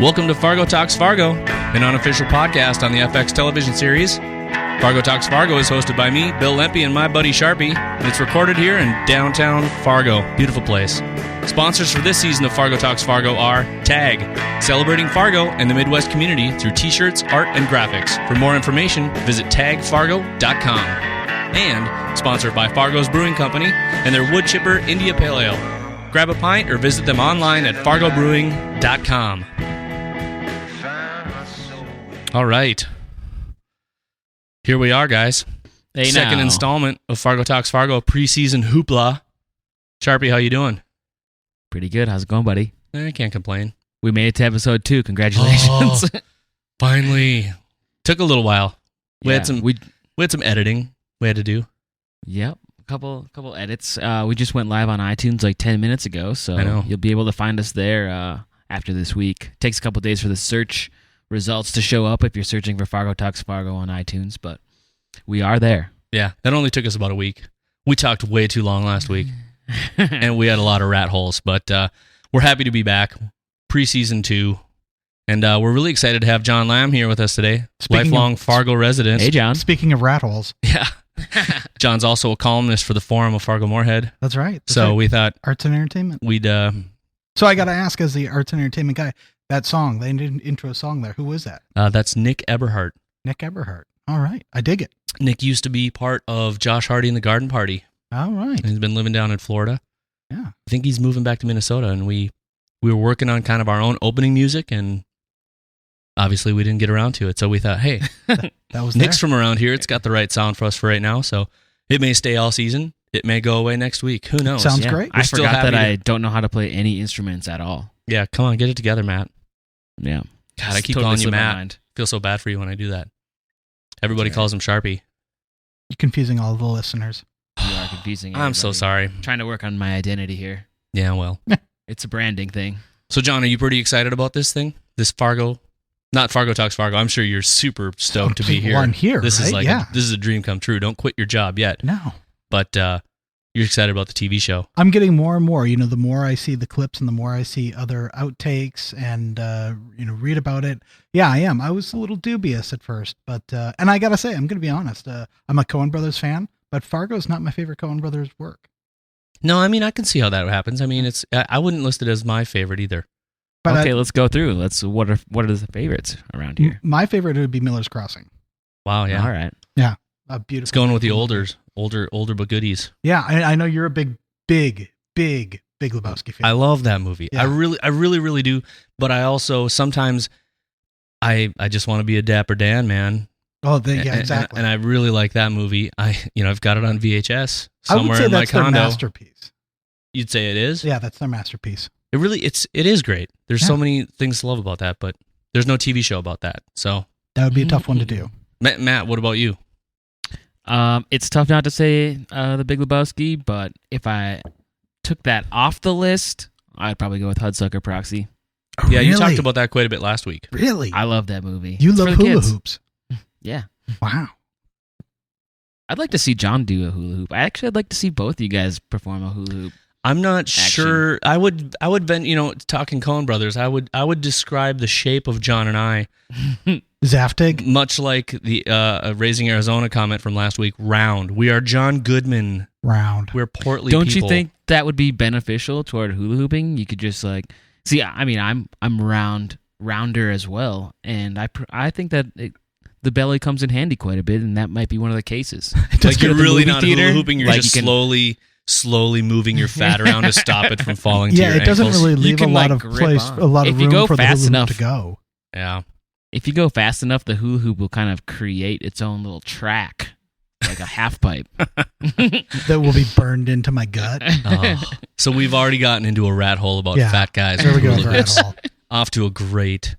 Welcome to Fargo Talks Fargo, an unofficial podcast on the FX television series. Fargo Talks Fargo is hosted by me, Bill Lempe, and my buddy Charpie, and it's recorded here in downtown Fargo. Beautiful place. Sponsors for this season of Fargo Talks Fargo are TAG, celebrating Fargo and the Midwest community through t-shirts, art, and graphics. For more information, visit tagfargo.com. And sponsored by Fargo's Brewing Company and their Wood Chipper India Pale Ale. Grab a pint or visit them online at fargobrewing.com. All right. Here we are, guys. Hey, Second installment of Fargo Talks Fargo, preseason hoopla. Charpie, how you doing? Pretty good. How's it going, buddy? I can't complain. We made it to episode 2. Congratulations. Oh, finally. Took a little while. We had some editing we had to do. Yep. A couple edits. We just went live on iTunes like 10 minutes ago, so I know. You'll be able to find us there after this week. Takes a couple days for the search results to show up if you're searching for Fargo Talks Fargo on iTunes, but we are there. Yeah, that only took us about a week. We talked way too long last week, and we had a lot of rat holes, but we're happy to be back. Preseason 2, and we're really excited to have John Lamb here with us today, lifelong Fargo resident. Hey, John. Speaking of rat holes. Yeah. John's also a columnist for the Forum of Fargo-Moorhead. That's right. We thought arts and entertainment. We'd. So I got to ask, as the arts and entertainment guy, that song, the intro song there, who was that? That's Nick Eberhardt. Nick Eberhardt. All right. I dig it. Nick used to be part of Josh Hardy and the Garden Party. All right. And he's been living down in Florida. Yeah. I think he's moving back to Minnesota, and we were working on kind of our own opening music, and obviously we didn't get around to it. So we thought, hey, that was Nick's from around here. It's got the right sound for us for right now. So it may stay all season. It may go away next week. Who knows? Sounds great. I forgot that I don't know how to play any instruments at all. Yeah, come on, get it together, Matt. Yeah. God, I keep calling you Matt. I feel so bad for you when I do that. Everybody calls him Charpie. You're confusing all the listeners. You are confusing everybody. I'm so sorry. I'm trying to work on my identity here. Yeah, well. It's a branding thing. So, John, are you pretty excited about this thing? This Fargo? Not Fargo Talks Fargo. I'm sure you're super stoked to be here. Well, I'm here, This is right? like this is a dream come true. Don't quit your job yet. No. But you're excited about the TV show. I'm getting more and more. The more I see the clips and the more I see other outtakes and, read about it. Yeah, I am. I was a little dubious at first, but, and I got to say, I'm going to be honest. I'm a Coen Brothers fan, but Fargo's not my favorite Coen Brothers work. No, I mean, I can see how that happens. I mean, I wouldn't list it as my favorite either. But okay, let's go through. What are the favorites around here? My favorite would be Miller's Crossing. Wow, yeah. All right. Yeah. A beautiful. It's going with the older but goodies. Yeah, I know you're a big Lebowski fan. I love that movie. Yeah. I really do. But I also sometimes I just want to be a Dapper Dan, man. Oh, yeah, exactly. And I really like that movie. I've got it on VHS somewhere I would say in my that's condo. their masterpiece. You'd say it is? Yeah, that's their masterpiece. It is great. There's so many things to love about that, but there's no TV show about that. So that would be a tough one to do. Matt, what about you? It's tough not to say The Big Lebowski, but if I took that off the list, I'd probably go with Hudsucker Proxy. Oh, yeah, really? you talked about that quite a bit last week. Really? I love that movie. You It's love for the hula kids. hoops. Yeah. Wow. I'd like to see John do a hula hoop. I'd like to see both you guys perform a hula hoop. I'm not sure. I would talking Coen Brothers, I would describe the shape of John and I Zaftig? much like the Raising Arizona comment from last week, round. We are John Goodman. Round. We're portly Don't people. you think that would be beneficial toward hula hooping? You could just see. I mean, I'm rounder as well, and I think that the belly comes in handy quite a bit, and that might be one of the cases. Like you're really not theater, hula hooping. You're like just you can, slowly moving your fat around to stop it from falling to Yeah, your it doesn't ankles. really leave a can, lot like, of grip place, on. a lot of If you room go for the fast hula enough- hoop to go. Yeah. if you go fast enough, the hula hoop will kind of create its own little track, like a half pipe. That will be burned into my gut. Oh. So we've already gotten into a rat hole about Yeah. fat guys. There we go, with hula rat hoops. hole. Off to a great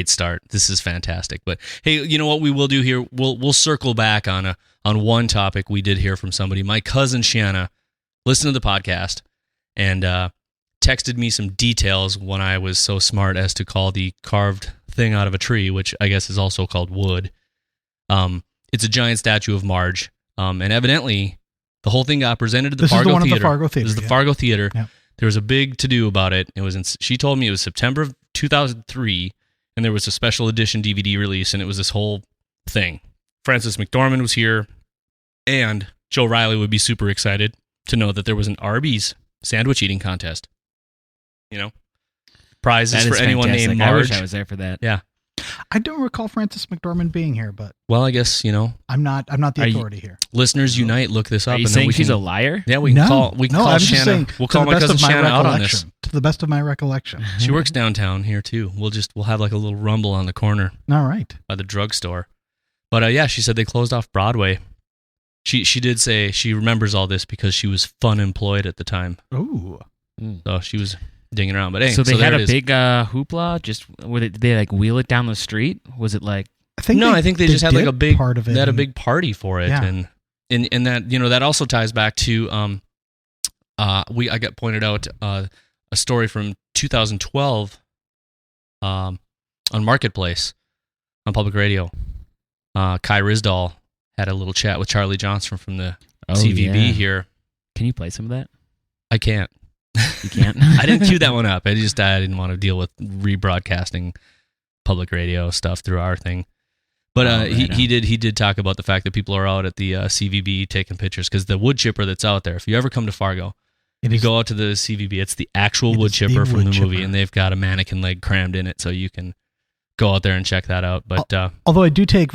start. This is fantastic. But hey, you know what we will do here? We'll circle back on one topic we did hear from somebody. My cousin Shanna listened to the podcast and texted me some details when I was so smart as to call the carved thing out of a tree, which I guess is also called wood. It's a giant statue of Marge, and evidently the whole thing got presented to the Fargo Theatre. This is the one at the Fargo Theatre. This is the yeah. Fargo Theater. Yeah. There was a big to-do about it. She told me it was September of 2003, and there was a special edition DVD release, and it was this whole thing. Frances McDormand was here, and Joe Riley would be super excited to know that there was an Arby's sandwich eating contest. You know, prizes for anyone fantastic. named Marge. I wish I was there for that. Yeah. I don't recall Frances McDormand being here, but Well, I guess, you know, I'm not the authority here. listeners unite. Look this up. Are you and then saying we she's can, a liar? Yeah, we can call. We can call I'm just Shanna. saying, We'll to call the my best cousin of my Shanna out on this. recollection. To the best of my recollection. She works downtown here too. We'll have like a little rumble on the corner All right. by the drugstore. But yeah, she said they closed off Broadway. She did say she remembers all this because she was fun employed at the time. Ooh. So she was dinging around. But hey, So they had there a it is. big hoopla. Did they like wheel it down the street? Was it like? I think I think they just had like did a big part of it. They had a and- big party for it, Yeah. and that, you know, that also ties back to I got pointed out a story from 2012 on Marketplace on public radio. Kai Risdall had a little chat with Charlie Johnson from the CVB yeah. here. Can you play some of that? I can't. You can't. I didn't cue that one up. I didn't want to deal with rebroadcasting public radio stuff through our thing. But he did talk about the fact that people are out at the CVB taking pictures, because the wood chipper that's out there, if you ever come to Fargo, you go out to the CVB, it's the actual wood chipper from the movie, and they've got a mannequin leg crammed in it, so you can go out there and check that out. But although I do take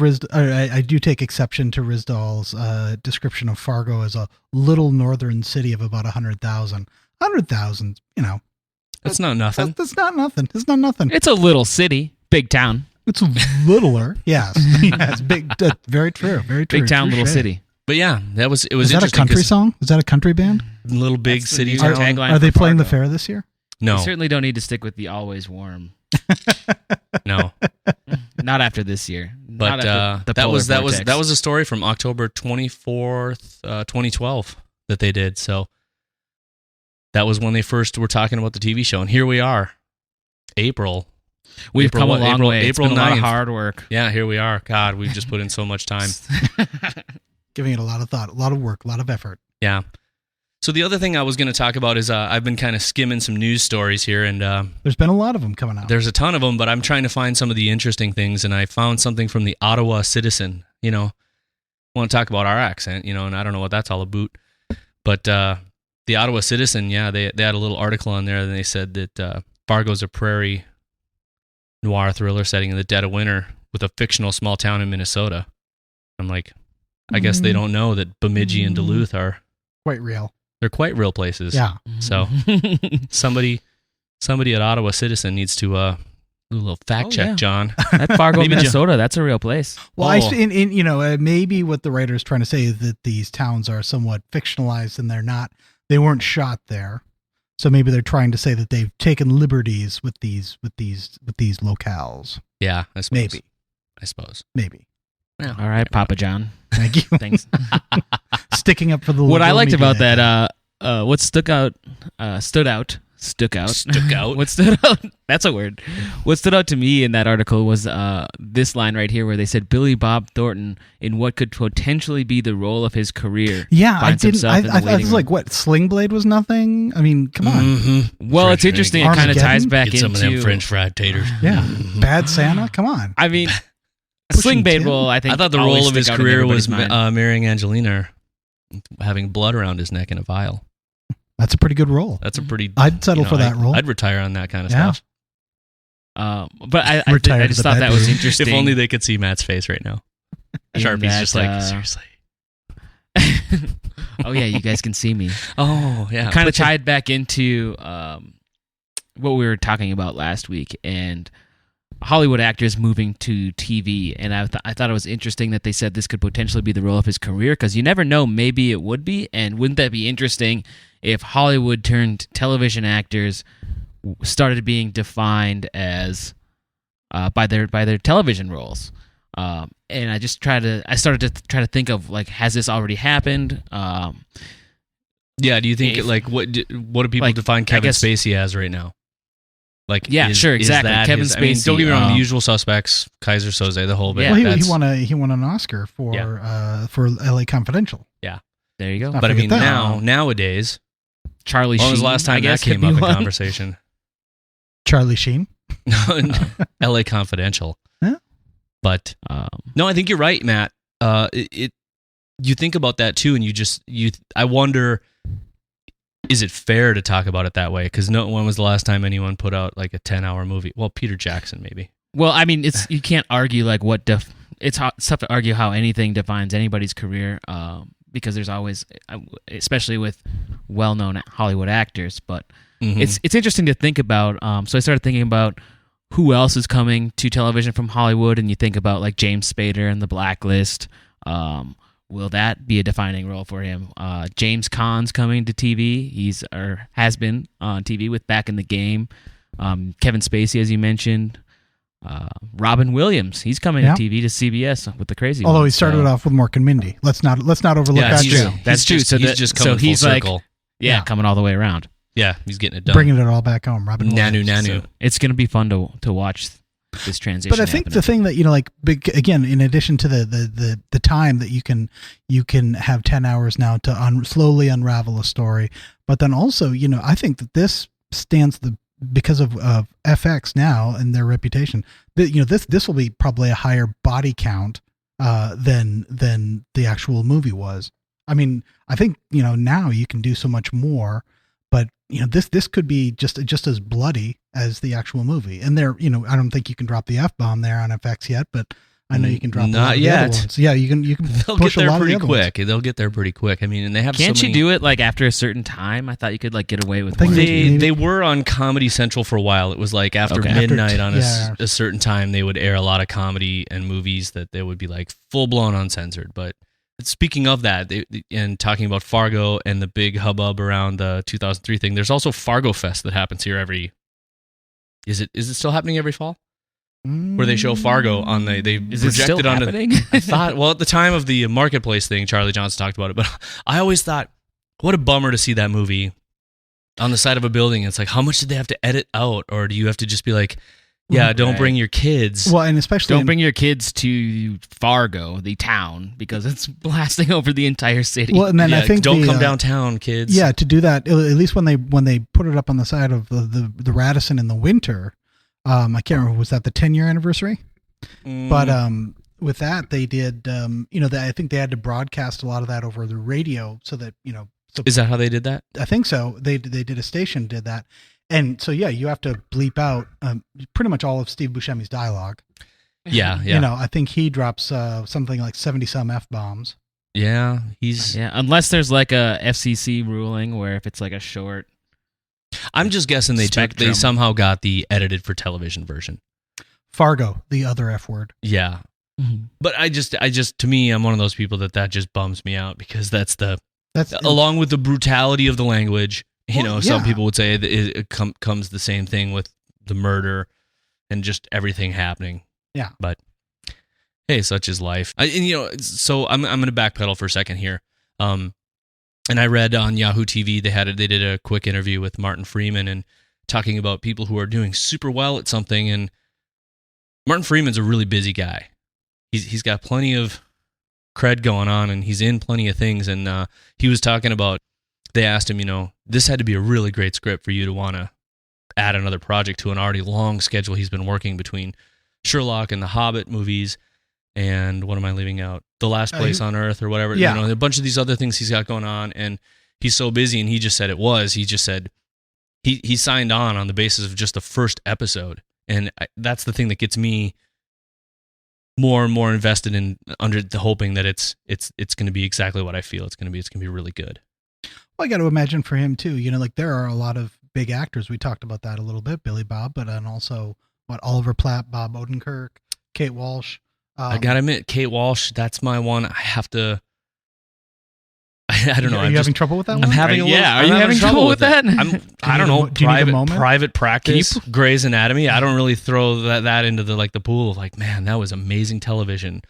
exception to Risdall's description of Fargo as a little northern city of about 100,000. 100,000, you know, it's not nothing. that's not nothing. It's not nothing. It's a little city, big town. It's littler. Yes. Yes. Big. Very true. Very true. Big town, little Touché. city. But yeah, it was Is that a interesting. country 'cause song? Is that a country band? Little big That's the city new town. tagline Are they for playing the Fargo. fair this year? No, We certainly don't need to stick with the always warm. no. Not after this year. But Not after the that was polar vortex. a story from October 24th, 2012 that they did. So that was when they first were talking about the TV show, and here we are, April. We've April come a what? long April- way. April It's been a lot of 9th. hard work. Yeah, here we are. God, we've just put in so much time. Giving it a lot of thought, a lot of work, a lot of effort. Yeah. So the other thing I was going to talk about is I've been kind of skimming some news stories here, and There's been a lot of them coming out. there's a ton of them, but I'm trying to find some of the interesting things, and I found something from the Ottawa Citizen. You know, want to talk about our accent, you know, and I don't know what that's all about. But the Ottawa Citizen, yeah, they had a little article on there, and they said that Fargo's a prairie noir thriller setting in the dead of winter with a fictional small town in Minnesota. I'm like, I guess they don't know that Bemidji and Duluth are Quite real. they're quite real places. Yeah. So somebody at Ottawa Citizen needs to do a little fact check, yeah. John. That Fargo, Maybe Minnesota, that's a real place. Well, Oh. you know, maybe what the writer is trying to say is that these towns are somewhat fictionalized, and they're not. They weren't shot there, so maybe they're trying to say that they've taken liberties with these locales. Yeah, I suppose. Maybe. I suppose. Maybe. Yeah. All right, Papa John. Thank you. Thanks. Sticking up for the. What I little liked media about guy. that, what stood out. Stuck out. What stood out? That's a word. What stood out to me in that article was this line right here, where they said Billy Bob Thornton in what could potentially be the role of his career. Yeah, I finds didn't. himself in the I waiting was room. like, what? Sling Blade was nothing. I mean, come on. Mm-hmm. Well, it's interesting. It kind of Armageddon? ties back Get some into of them French fried taters. Yeah, Bad Santa. Come on. I mean, Pushing Sling Blade Tim? role. I think I thought the always role of his stick out in career was everybody's mind. marrying Angelina, having blood around his neck in a vial. That's a pretty good role. That's a pretty. I'd settle for that role. I'd retire on that kind of Yeah. stuff. But I Retired just to the thought that was bedroom. interesting. If only they could see Matt's face right now. in Sharpie's that, just like, seriously. Oh yeah, you guys can see me. Oh yeah. Kind of Put your- tied back into what we were talking about last week and Hollywood actors moving to TV. And I thought it was interesting that they said this could potentially be the role of his career, because you never know, maybe it would be. And wouldn't that be interesting if Hollywood turned television actors started being defined as by their television roles? And I started to try to think of, like, has this already happened? Yeah. Do you think what do people like, define I Kevin guess- Spacey as right now? Like, Yeah, sure, exactly. that Kevin his- I mean, don't get me Spacey, wrong. The Usual Suspects, Kaiser Soze, the whole bit. Yeah. Well, that's- he won an Oscar for LA Confidential. There you go. Not But I mean, forget that. nowadays, Charlie when was Sheen. the last time I guess that came could up be in one. conversation? Charlie Sheen. L.A. Confidential. Yeah. But no, I think you're right, Matt. You think about that too, and I wonder, is it fair to talk about it that way? Because when was the last time anyone put out like a 10-hour movie? Well, Peter Jackson maybe. Well, I mean, you can't argue like it's tough to argue how anything defines anybody's career, because there's always, especially with well-known Hollywood actors. But it's interesting to think about. So I started thinking about who else is coming to television from Hollywood, and you think about like James Spader and The Blacklist. Will that be a defining role for him? James Caan's coming to TV. Has been on TV with Back in the Game. Kevin Spacey, as you mentioned. Robin Williams, he's coming to TV to CBS with The Crazy Although Ones. he started off with Mork and Mindy. Let's not overlook that too. That's true. He's just coming full circle. Coming all the way around. Yeah, he's getting it done. Bringing it all back home. Robin Williams. Nanu. So it's going to be fun to watch this transition. But I think the thing that, like, again, in addition to the time that you can have 10 hours now to slowly unravel a story, but then also, I think that this stands because of FX now and their reputation, this will be probably a higher body count than the actual movie was. I mean, I think now you can do so much more, but this could be just as bloody as the actual movie. And there, I don't think you can drop the F-bomb there on FX yet, but I know you can drop not the yet. other ones. Yeah, you can They'll push get there a lot pretty of the quick. They'll get there pretty quick. I mean, and they have. Can't so you many... do it like after a certain time? I thought you could like get away with. They were on Comedy Central for a while. It was like after midnight on a certain time they would air a lot of comedy and movies that they would be like full blown uncensored. But speaking of that, and talking about Fargo and the big hubbub around the 2003 thing, there's also Fargo Fest that happens here every. Is it still happening every fall? Where they show Fargo on they projected on the. I thought, well, at the time of the Marketplace thing, Charlie Johnson talked about it, but I always thought, what a bummer to see that movie on the side of a building. It's like, how much did they have to edit out, or do you have to just be like, yeah, don't bring your kids. Well, and especially don't bring your kids to Fargo, the town, because it's blasting over the entire city. Well, and then I think don't come downtown, kids. Yeah, to do that, at least when they put it up on the side of the Radisson in the winter. I can't remember, was that the 10-year anniversary? But with that, they did, I think they had to broadcast a lot of that over the radio so that, Is that how they did that? I think so. They did a station did that. And so, yeah, you have to bleep out pretty much all of Steve Buscemi's dialogue. Yeah. I think he drops something like 70-some F-bombs. Yeah, unless there's like a FCC ruling where if it's like a short. I'm just guessing they somehow got the edited for television version. Fargo, the other F word. Yeah. Mm-hmm. But I just to me, I'm one of those people that just bums me out because that's along with the brutality of the language, some people would say that it comes the same thing with the murder and just everything happening. Yeah. But hey, such is life. So I'm going to backpedal for a second here. And I read on Yahoo TV they did a quick interview with Martin Freeman and talking about people who are doing super well at something. And Martin Freeman's a really busy guy. He's got plenty of cred going on, and he's in plenty of things. And he was talking about, they asked him, this had to be a really great script for you to want to add another project to an already long schedule he's been working between Sherlock and the Hobbit movies. And what am I leaving out? The Last Place on Earth or whatever. Yeah. A bunch of these other things he's got going on. And he's so busy, and he just said he just said he signed on the basis of just the first episode. And that's the thing that gets me more and more invested in under the hoping that it's going to be exactly what I feel it's going to be. It's going to be really good. Well, I got to imagine for him too, there are a lot of big actors. We talked about that a little bit, Billy Bob, but then also Oliver Platt, Bob Odenkirk, Kate Walsh. I gotta admit, Kate Walsh, that's my one. I have to. I don't know. Are you having trouble with that one? I'm having a little. Yeah, are you having trouble with that? I don't know. Private practice, Grey's Anatomy. I don't really throw that into the pool of like, man, that was amazing television.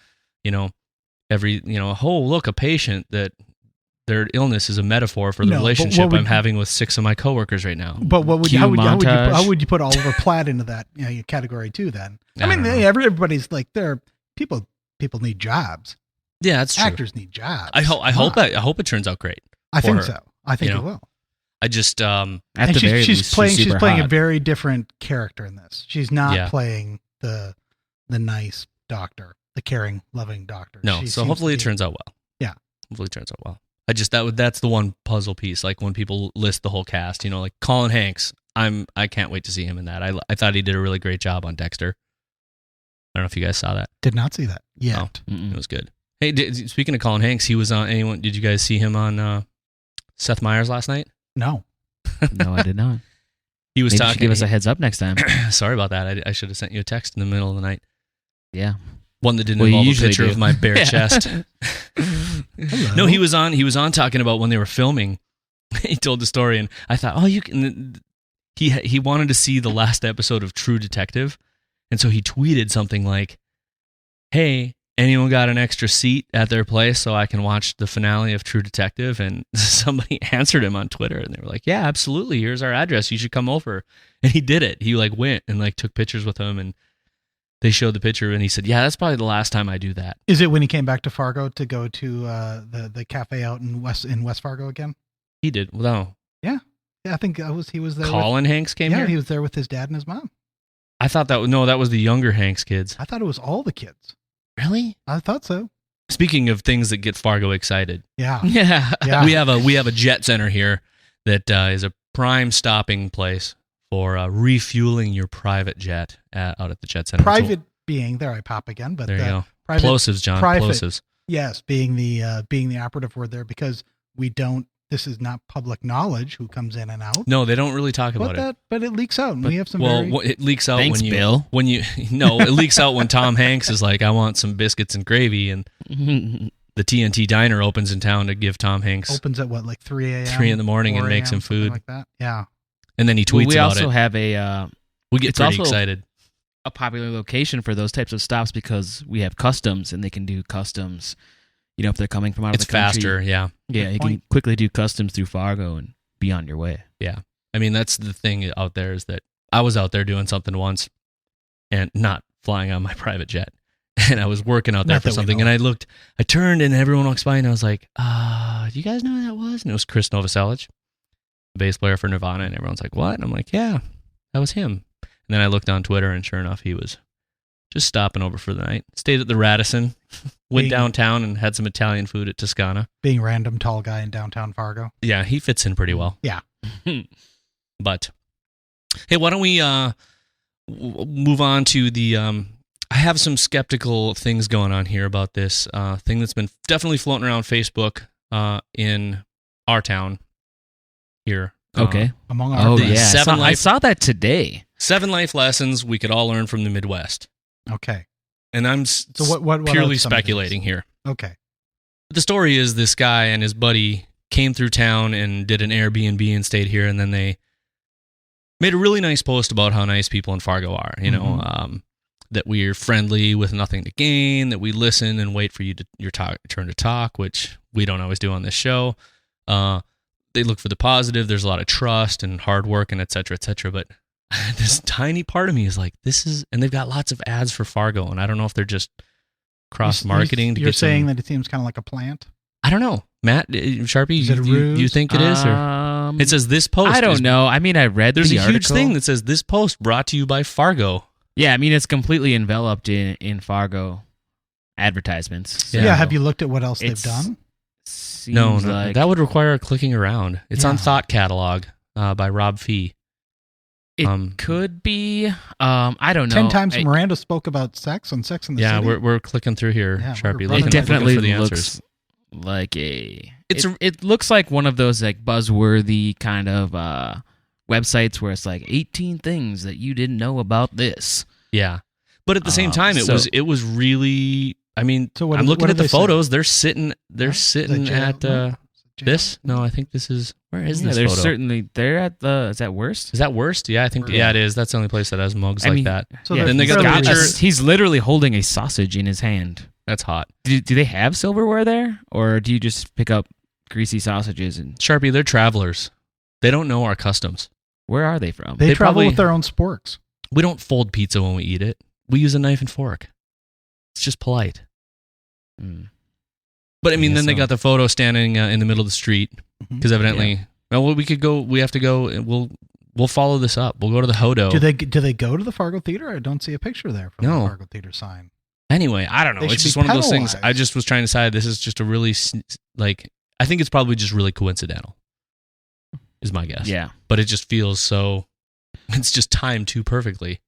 Look, a patient that their illness is a metaphor for the relationship I'm having with 6 of my coworkers right now. But how would you put Oliver Platt into that category too? Then everybody's like, people need jobs. Yeah, that's true. Actors need jobs. I hope it turns out great. I think so. I think it will. I just At And the very she's least, playing. she's She's super playing a hot. very different character in this. She's not Yeah. playing the nice doctor, the caring, loving doctor. no. She So seems hopefully to it be- turns out well. Yeah. Hopefully it turns out well. I just that's the one puzzle piece. Like when people list the whole cast, like Colin Hanks. I can't wait to see him in that. I thought he did a really great job on Dexter. I don't know if you guys saw that. Did not see that yet. It was good. Hey, speaking of Colin Hanks, he was on. Did you guys see him on Seth Meyers last night? No. No, I did not. He was Maybe you talking. should give us a heads up next time. Sorry about that. I should have sent you a text in the middle of the night. Yeah. One that didn't Well, you involve a usually picture do. of my bare Yeah. chest. Hello. No, he was on talking about when they were filming. He told the story, and I thought, oh, you can. He wanted to see the last episode of True Detective, and so he tweeted something like, "Hey, anyone got an extra seat at their place so I can watch the finale of True Detective?" And somebody answered him on Twitter, and they were like, "Yeah, absolutely. Here's our address. You should come over." And he did it. He went and took pictures with him, and they showed the picture, and he said, "Yeah, that's probably the last time I do that." Is it when he came back to Fargo to go to the cafe out in West Fargo again? He did. Well, no. Yeah, I think he was there. Colin Hanks came yeah, here? he was there with his dad and his mom. I thought that was the younger Hanks kids. I thought it was all the kids. Really? I thought so. Speaking of things that get Fargo excited, Yeah. Yeah. Yeah. we have a jet center here that is a prime stopping place for refueling your private jet out at the jet center. Private being there, I pop again, but There you go. private, Plosives, John. private. Plosives. yes, being the operative word there, because we don't. This is not public knowledge who comes in and out. No, they don't really talk about it. But it leaks out, and But- we have some. well, very, it leaks out Thanks, when you Bill. it leaks out when Tom Hanks is like, "I want some biscuits and gravy," and the TNT diner opens in town to give Tom Hanks, opens at what, like 3 a.m. 3 in the morning, and 4 makes a.m., him something food. like that. Yeah. and then he tweets we about also it. have a We get it's pretty also- excited. a popular location for those types of stops because we have customs and they can do customs. If they're coming from out It's of the country. faster, yeah. Yeah, Good you can point. quickly do customs through Fargo and be on your way. Yeah. I mean, that's the thing out there is that I was out there doing something once and not flying on my private jet. And I was working out there Not for that we something. know. And I turned and everyone walks by and I was like, do you guys know who that was? And it was Chris Novoselic, the bass player for Nirvana. And everyone's like, what? And I'm like, yeah, that was him. And then I looked on Twitter and sure enough, he was just stopping over for the night. Stayed at the Radisson, went Being- downtown and had some Italian food at Toscana. Being random tall guy in downtown Fargo. Yeah, he fits in pretty well. Yeah. But hey, why don't we move on to the I have some skeptical things going on here about this thing that's been definitely floating around Facebook in our town here. Okay. Among our Oh the yeah, seven I life- saw that today. 7 life lessons we could all learn from the Midwest. Okay. And I'm So what purely are some of these? speculating here. Okay. But the story is this guy and his buddy came through town and did an Airbnb and stayed here, and then they made a really nice post about how nice people in Fargo are. That we're friendly with nothing to gain, that we listen and wait for your turn to talk, which we don't always do on this show. They look for the positive. There's a lot of trust and hard work and et cetera, but this tiny part of me is like, and they've got lots of ads for Fargo, and I don't know if they're just cross-marketing to You're get saying some, that it seems kind of like a plant. I don't know. Matt, Charpie, Is it a you ruse? think it is? Or? It says this post. I don't know. I mean, I read There's the a huge article. thing that says this post brought to you by Fargo. Yeah, I mean, it's completely enveloped in Fargo advertisements. So Yeah. Have you looked at what else they've it's- done? Seems No, like that would require clicking around. It's on Yeah. Thought Catalog by Rob Fee. it could be. I don't know. 10 times I- Miranda spoke about sex on Sex in the Yeah, City. we're clicking through here, Yeah, Sharpie. we're looking- running It Looking definitely for the looks answers. like a. It's it looks like one of those like buzzworthy kind of websites where it's like 18 things that you didn't know about this. Yeah, but at the same time, so- it was really. I mean, So what I'm is- looking what at did the they say? photos. They're sitting Is it jail? at No? Is it jail? this. No, I think this is. Where is Yeah, this they're photo? certainly they're at the. Is that worst? Is that worst? Yeah, I think. Yeah. Yeah, it is. That's the only place that has mugs I like mean, that. So yeah, they're then they got fairly the got a- picture- he's literally holding a sausage in his hand. That's hot. Do they have silverware there, or do you just pick up greasy sausages and Sharpie, they're travelers. They don't know our customs. where are they from? They They travel probably- with their own sporks. We don't fold pizza when we eat it. We use a knife and fork. It's just polite. Mm. But I mean, I then guess they so. got the photo standing in the middle of the street because evidently, Well, we could go. We have to go. And we'll follow this up. We'll go to the Hodo. Do they go to the Fargo Theater? I don't see a picture there from the Fargo Theater sign. Anyway, I don't know. It's just one of those things. I just was trying to decide. This is just a really I think it's probably just really coincidental. Is my guess. Yeah, but it just feels so. It's just timed too perfectly.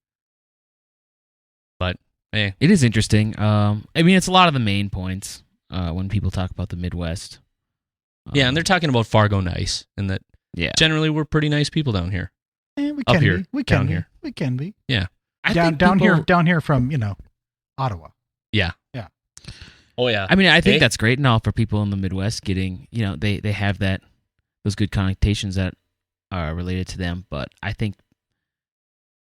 But hey, it is interesting. I mean, it's a lot of the main points when people talk about the Midwest. Yeah, and they're talking about Fargo nice, and that generally we're pretty nice people down here. We can be. Yeah, down here from Ottawa. Yeah. Oh yeah. I mean, I think that's great and all for people in the Midwest getting they have those good connotations that are related to them, but I think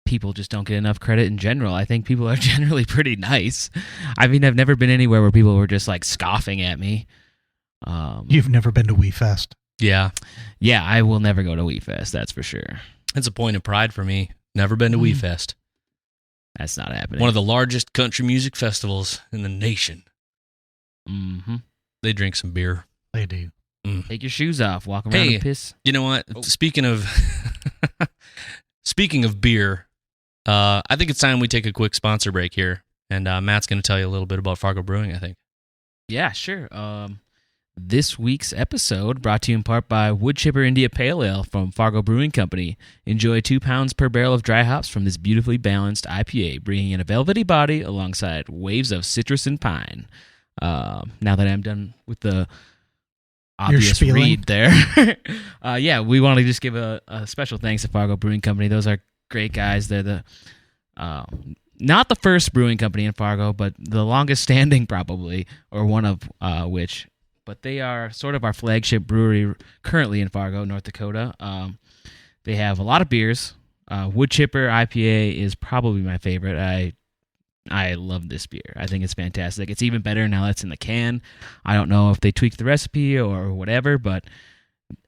people just don't get enough credit in general. I think people are generally pretty nice. I mean, I've never been anywhere where people were just like scoffing at me. You've never been to WeFest? Yeah. Yeah, I will never go to WeFest, that's for sure. It's a point of pride for me. Never been to WeFest. That's not happening. One of the largest country music festivals in the nation. Mm-hmm. They drink some beer. They do. Take your shoes off, walk around and piss. You know what? Oh. Speaking of beer, I think it's time we take a quick sponsor break here. And Matt's going to tell you a little bit about Fargo Brewing, I think. Yeah, sure. This week's episode brought to you in part by Wood Chipper India Pale Ale from Fargo Brewing Company. Enjoy 2 pounds per barrel of dry hops from this beautifully balanced IPA, bringing in a velvety body alongside waves of citrus and pine. Now that I'm done with the obvious read there, we want to just give a special thanks to Fargo Brewing Company. Those are great guys. They're the not the first brewing company in Fargo, but the longest standing probably, or one of which. But they are sort of our flagship brewery currently in Fargo, North Dakota. They have a lot of beers. Wood Chipper IPA is probably my favorite. I love this beer. I think it's fantastic. It's even better now that it's in the can. I don't know if they tweaked the recipe or whatever, but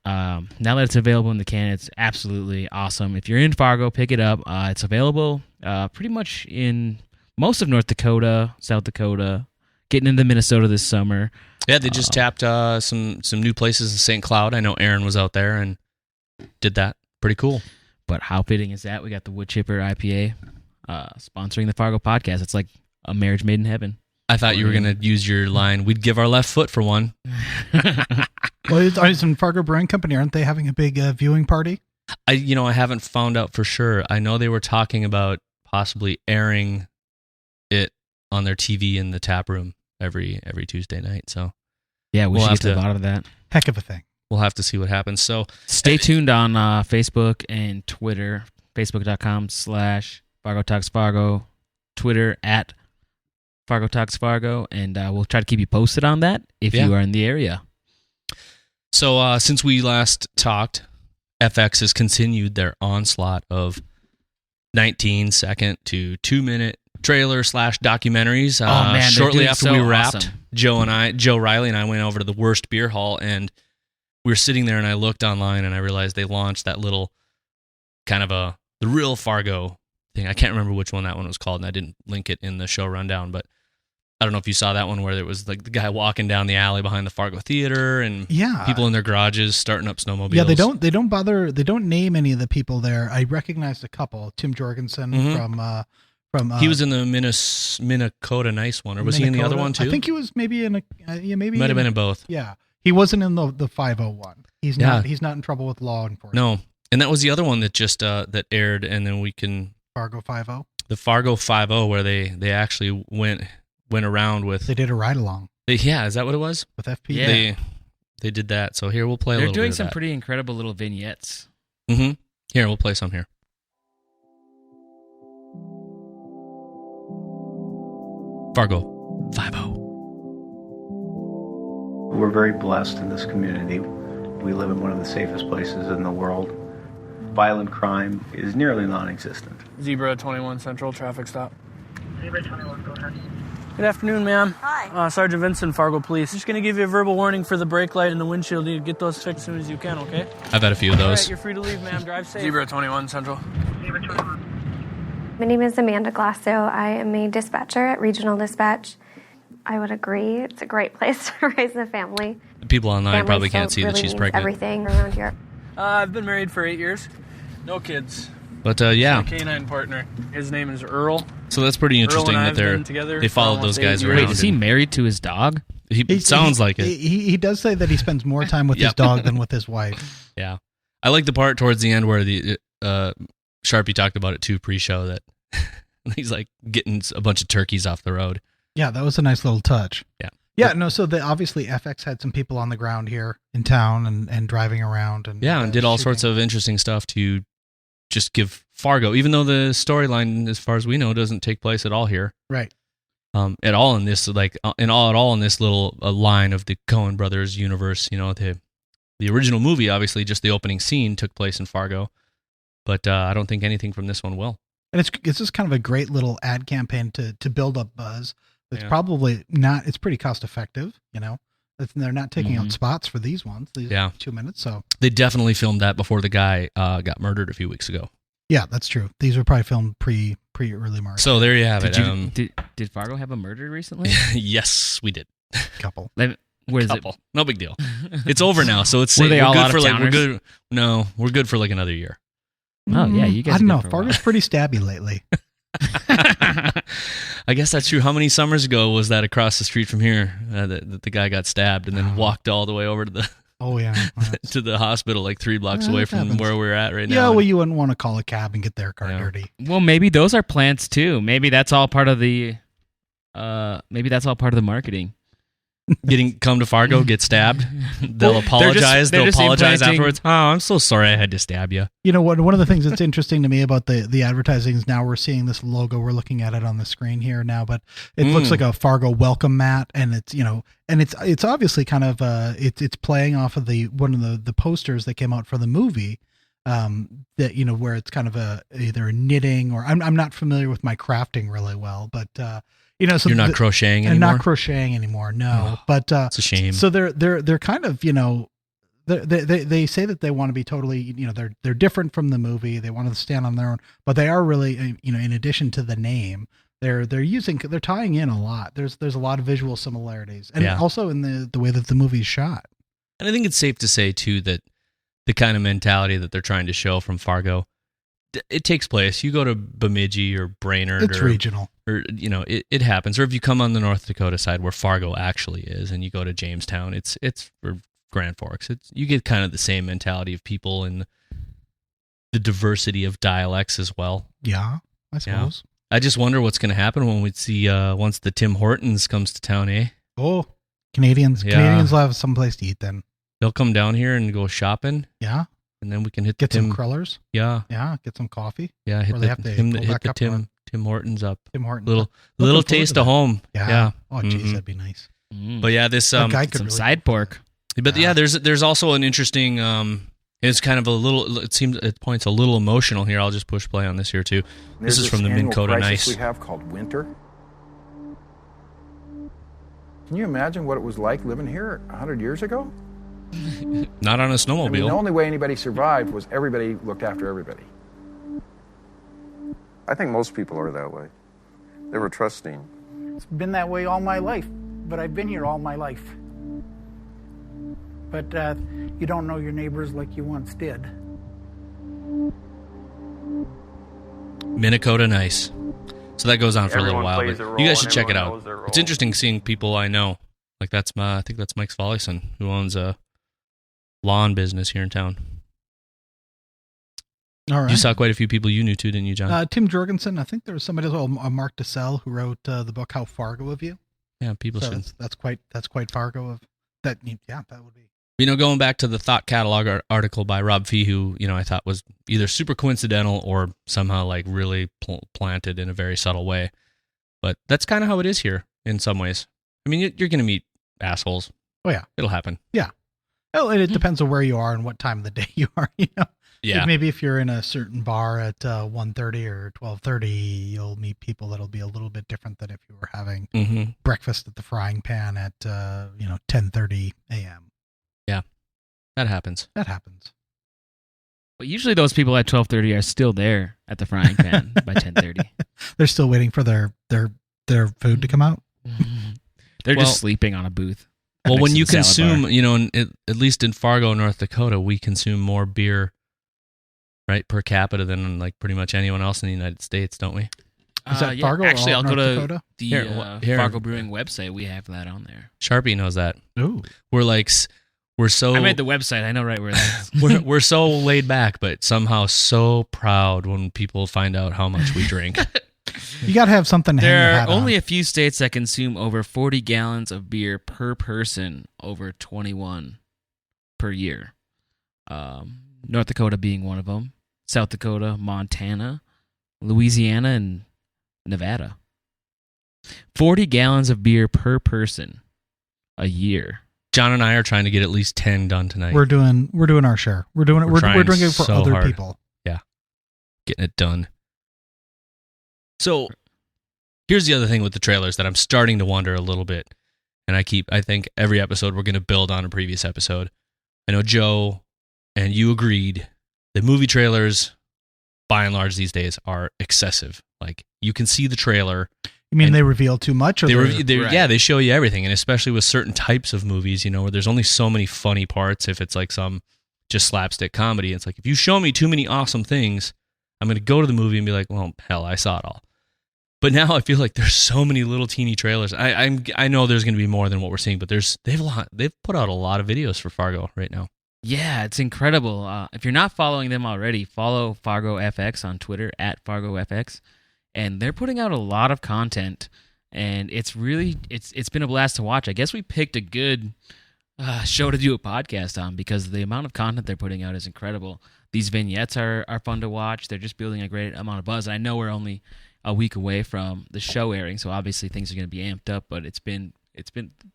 now that it's available in the can, it's absolutely awesome. If you're in Fargo, pick it up. It's available pretty much in most of North Dakota, South Dakota, getting into Minnesota this summer. Yeah, they just tapped some new places in St. Cloud. I know Aaron was out there and did that. Pretty cool. But how fitting is that? We got the Wood Chipper IPA sponsoring the Fargo podcast. It's like a marriage made in heaven. I thought you were going to use your line, we'd give our left foot for one. Well, it's in Fargo Brewing Company. Aren't they having a big viewing party? I haven't found out for sure. I know they were talking about possibly airing it on their TV in the tap room every Tuesday night. So yeah, we should get to the bottom of that. Heck of a thing. We'll have to see what happens. So stay tuned on Facebook and Twitter. Facebook.com/Fargo Talks Fargo, Twitter @Fargo Talks Fargo, and we'll try to keep you posted on that if you are in the area. So since we last talked, FX has continued their onslaught of 19-second to 2-minute trailer/documentaries. Shortly after we wrapped, awesome. Joe Riley and I went over to the Worst Beer Hall, and we were sitting there, and I looked online, and I realized they launched that little kind of the real Fargo thing. I can't remember which one that one was called, and I didn't link it in the show rundown, but I don't know if you saw that one where there was like the guy walking down the alley behind the Fargo Theatre and people in their garages starting up snowmobiles. Yeah, they don't bother. They don't name any of the people there. I recognized a couple. Tim Jorgensen from he was in the Minnekota nice one, or was he in the other one too? I think he was maybe in maybe might have been in both. Yeah, he wasn't in the 501. He's not in trouble with law enforcement. No, and that was the other one that just that aired, and then we can Fargo 50. The Fargo 50, where they actually went around with. They did a ride along. Yeah, is that what it was? With FP. Yeah. They did that. So here we'll play a little bit of that. They're doing some pretty incredible little vignettes. Mm-hmm. Here, we'll play some here. Fargo 50. We're very blessed in this community. We live in one of the safest places in the world. Violent crime is nearly non-existent. Zebra 21 Central, traffic stop. Zebra 21, go ahead. Good afternoon, ma'am. Hi. Sergeant Vincent, Fargo Police. Just going to give you a verbal warning for the brake light and the windshield. You get those fixed as soon as you can, okay? I've had a few of those. All right, you're free to leave, ma'am. Drive safe. Zebra 21 Central. Zebra 21. My name is Amanda Glasso. I am a dispatcher at Regional Dispatch. I would agree. It's a great place to raise a family. The people online Family probably can't see really that she's means pregnant. Everything around here. I've been married for 8 years. No kids. But yeah, My canine partner. His name is Earl. so that's pretty interesting Earl and I that have been together they for followed almost those guys 8 years. around. Wait, is he married to his dog? He sounds like it. He does say that he spends more time with his dog than with his wife. Yeah, I like the part towards the end where the Charpie talked about it too pre-show that he's like getting a bunch of turkeys off the road. Yeah, that was a nice little touch. Yeah. Yeah, no, so obviously FX had some people on the ground here in town and driving around. And did all sorts of interesting stuff to just give Fargo, even though the storyline, as far as we know, doesn't take place at all here. Right. At all in this, like, at all in this little line of the Coen Brothers universe. You know, the original movie, obviously, just the opening scene took place in Fargo. But I don't think anything from this one will. And it's just kind of a great little ad campaign to build up buzz. It's probably not, it's pretty cost effective, you know. They're not taking out spots for these ones, 2 minutes. So they definitely filmed that before the guy got murdered a few weeks ago. Yeah, that's true. These were probably filmed pre early March. So there you have it. Did Fargo have a murder recently? Yes, we did. Couple. Where is Couple. No big deal. It's over now, so it's Were they all out of we're towners? good. No, we're good for like another year. Oh yeah, you guys. I don't are know. good for a while. Fargo's pretty stabby lately. I guess that's true. How many summers ago was that across the street from here that the guy got stabbed and then walked all the way over to the to the hospital like 3 blocks away from happens. where we're at right now? Yeah, well, you wouldn't want to call a cab and get their car dirty. Well, maybe those are plants too. Maybe that's all part of the. Maybe that's all part of the marketing. Come to Fargo, get stabbed. They'll apologize. they're They'll just apologize implanting- afterwards. Oh, I'm so sorry I had to stab you. You know what? One of the things that's interesting to me about the advertising is now we're seeing this logo. We're looking at it on the screen here now, but it looks like a Fargo welcome mat, and it's it's obviously kind of it's playing off of one of the posters that came out for the movie. That where it's kind of either a knitting or I'm not familiar with my crafting really well, but so you're not crocheting anymore. I'm not crocheting anymore. No, but it's a shame. So they're kind of they say that they want to be totally they're different from the movie. They want to stand on their own, but they are really in addition to the name, they're tying in a lot. There's a lot of visual similarities, and also in the way that the movie's shot. And I think it's safe to say too that the kind of mentality that they're trying to show from Fargo, it takes place. You go to Bemidji or Brainerd, it's regional, or it happens. Or if you come on the North Dakota side where Fargo actually is, and you go to Jamestown, it's or Grand Forks. You get kind of the same mentality of people and the diversity of dialects as well. Yeah, I suppose. I just wonder what's going to happen when we see once the Tim Hortons comes to town, eh? Oh, Canadians will have someplace to eat then. They'll come down here and go shopping. Yeah. And then we can get some crullers. Yeah. Yeah. Get some coffee. Yeah. Hit the Tim Hortons up. Tim Hortons. Little taste of home. Yeah. Oh, geez, that'd be nice. But yeah, this some really side pork. But yeah, there's also an interesting. It's kind of a little. It seems at points a little emotional here. I'll just push play on this here too. This is from the Minnekota Nice. We have called winter. Can you imagine what it was like living here 100 years ago? Not on a snowmobile. I mean, the only way anybody survived was everybody looked after everybody. I think most people are that way. They were trusting. It's been that way all my life, but I've been here all my life. But you don't know your neighbors like you once did. Minnekota Nice. So that goes on for Everyone a little while. plays But a role you guys should and check it everyone out. knows their It's role. interesting seeing people I know. Like I think that's Mike Foleyson, who owns a lawn business here in town. All right. You saw quite a few people you knew too, didn't you, John? Tim Jorgensen. I think there was somebody as well, Mark DeSalle, who wrote the book "How Fargo of You." Yeah, people should. That's quite Fargo of that. Yeah, that would be. Going back to the Thought Catalog article by Rob Fee, who I thought was either super coincidental or somehow like really planted in a very subtle way. But that's kind of how it is here in some ways. I mean, you're going to meet assholes. Oh yeah, it'll happen. Yeah. Oh, and it depends on where you are and what time of the day you are. Yeah. Maybe if you're in a certain bar at 1:30 or 12:30, you'll meet people that'll be a little bit different than if you were having breakfast at the Frying Pan at 10:30 a.m. Yeah, that happens. But usually those people at 12:30 are still there at the Frying Pan by 10:30. They're still waiting for their food to come out. They're just sleeping on a booth. Well, when Next to you the salad consume, at least in Fargo, North Dakota, we consume more beer, right, per capita than like pretty much anyone else in the United States, don't we? Is that Fargo? Actually, or I'll North go to Dakota? the Here. Fargo Brewing website. We have that on there. Charpie knows that. Ooh. We're so I made the website. I know right where that is. we're so laid back, but somehow so proud when people find out how much we drink. You got to have something to hang your There are hat only on. a few states that consume over 40 gallons of beer per person over 21 per year. North Dakota being one of them. South Dakota, Montana, Louisiana, and Nevada. 40 gallons of beer per person a year. John and I are trying to get at least 10 done tonight. We're doing our share. We're doing it. We're trying drinking for so other hard. people. Yeah. Getting it done. So here's the other thing with the trailers that I'm starting to wonder a little bit. And I think every episode we're going to build on a previous episode. I know Joe and you agreed that movie trailers, by and large these days, are excessive. Like, you can see the trailer. You mean they reveal too much? Or Right. Yeah, they show you everything. And especially with certain types of movies, where there's only so many funny parts. If it's like some just slapstick comedy, it's like, if you show me too many awesome things, I'm going to go to the movie and be like, well, hell, I saw it all. But now I feel like there's so many little teeny trailers. I know there's going to be more than what we're seeing, but they've put out a lot of videos for Fargo right now. Yeah, it's incredible. If you're not following them already, follow Fargo FX on Twitter at Fargo FX, and they're putting out a lot of content. And it's been a blast to watch. I guess we picked a good show to do a podcast on because the amount of content they're putting out is incredible. These vignettes are fun to watch. They're just building a great amount of buzz. And I know we're only a week away from the show airing, so obviously things are going to be amped up. But it's been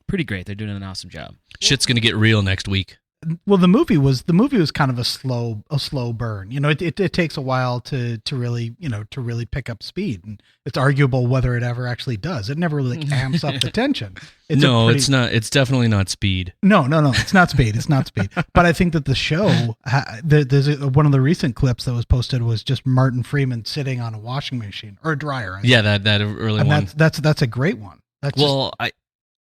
pretty great. They're doing an awesome job. Shit's going to get real next week. Well, the movie was kind of a slow burn. It takes a while to really pick up speed, and it's arguable whether it ever actually does. It never really amps up the tension. It's not. It's definitely not speed. No, it's not speed. It's not speed. But I think that the show, there's one of the recent clips that was posted was just Martin Freeman sitting on a washing machine or a dryer. Yeah, that early and one. That's a great one.